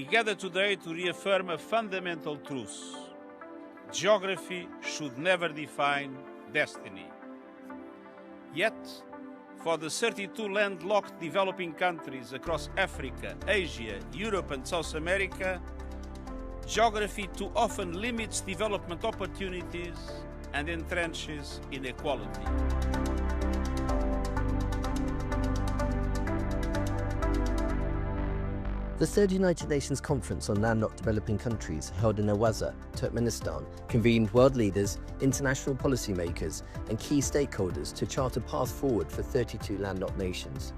gather today to reaffirm a fundamental truth. Geography should never define destiny. Yet, for the 32 landlocked developing countries across Africa, Asia, Europe and South America, geography too often limits development opportunities and entrenches inequality. The Third United Nations Conference on Landlocked Developing Countries, held in Awaza, Turkmenistan, convened world leaders, international policymakers and key stakeholders to chart a path forward for 32 landlocked nations.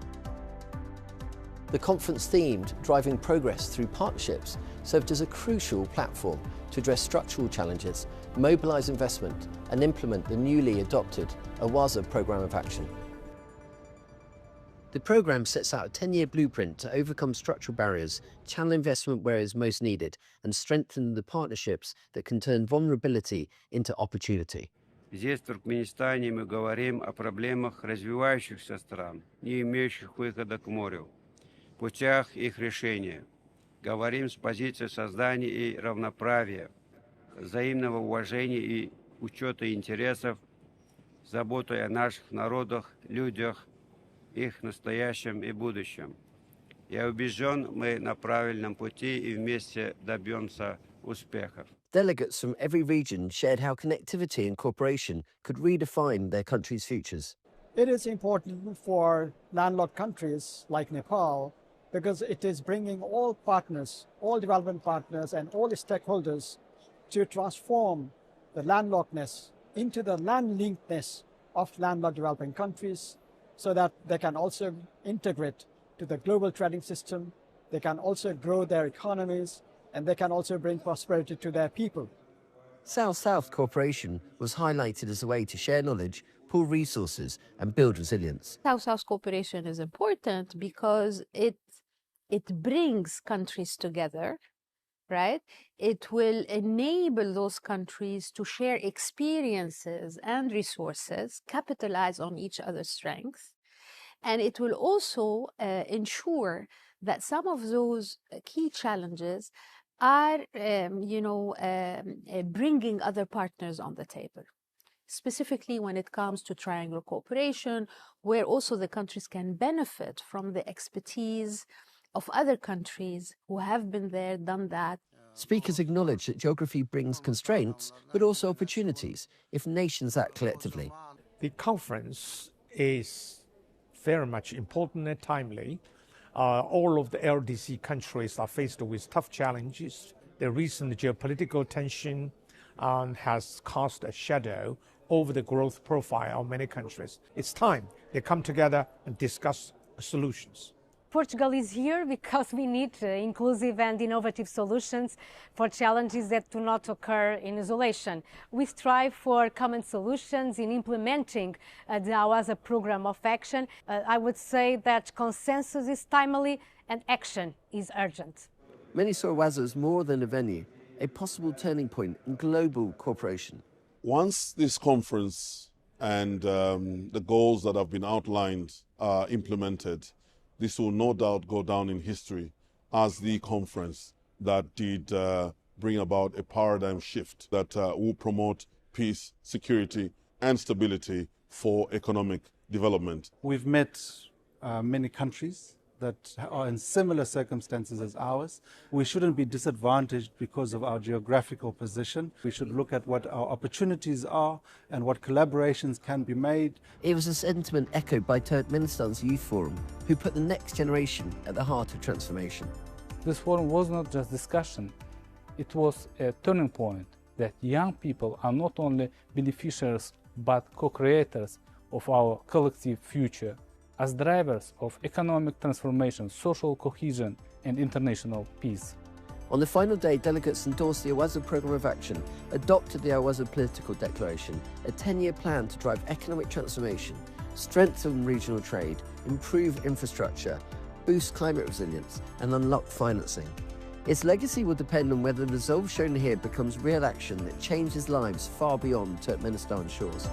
The conference themed Driving Progress Through Partnerships served as a crucial platform to address structural challenges, mobilise investment and implement the newly adopted Awaza Programme of Action. The programme sets out a 10-year blueprint to overcome structural barriers, channel investment where it is most needed, and strengthen the partnerships that can turn vulnerability into opportunity. Здесь, в Туркменистане, мы говорим о проблемах развивающихся стран, не имеющих выхода к морю, путях их решения. Говорим с позиции создания и равноправия, взаимного уважения и учета интересов, заботой о наших народах, людях, их настоящем и будущем. Я убежден, мы на правильном пути и вместе добьемся успехов. Delegates from every region shared how connectivity and cooperation could redefine their countries' futures. It is important for landlocked countries like Nepal because it is bringing all partners, all development partners and all the stakeholders to transform the landlockedness into the landlinkedness of landlocked developing countries, so that they can also integrate to the global trading system, they can also grow their economies, and they can also bring prosperity to their people. South-South cooperation was highlighted as a way to share knowledge, pool resources, and build resilience. South-South cooperation is important because it brings countries together, right? It will enable those countries to share experiences and resources, capitalize on each other's strengths, and it will also ensure that some of those key challenges are, bringing other partners on the table. Specifically when it comes to triangular cooperation, where also the countries can benefit from the expertise of other countries who have been there, done that. Speakers acknowledge that geography brings constraints, but also opportunities if nations act collectively. The conference is very much important and timely. All of the LDC countries are faced with tough challenges. The recent geopolitical tension has cast a shadow over the growth profile of many countries. It's time they come together and discuss solutions. Portugal is here because we need inclusive and innovative solutions for challenges that do not occur in isolation. We strive for common solutions in implementing the Awaza Programme of Action. I would say that consensus is timely and action is urgent. Many saw Awaza as more than a venue, a possible turning point in global cooperation. Once this conference and the goals that have been outlined are implemented, this will no doubt go down in history as the conference that did bring about a paradigm shift that will promote peace, security, and stability for economic development. We've met many countries that are in similar circumstances as ours. We shouldn't be disadvantaged because of our geographical position. We should look at what our opportunities are and what collaborations can be made. It was a sentiment echoed by Turkmenistan's Youth Forum, who put the next generation at the heart of transformation. This forum was not just discussion, it was a turning point that young people are not only beneficiaries but co-creators of our collective future, as drivers of economic transformation, social cohesion, and international peace. On the final day, delegates endorsed the Awaza Programme of Action, adopted the Awaza Political Declaration, a 10-year plan to drive economic transformation, strengthen regional trade, improve infrastructure, boost climate resilience, and unlock financing. Its legacy will depend on whether the resolve shown here becomes real action that changes lives far beyond Turkmenistan's shores.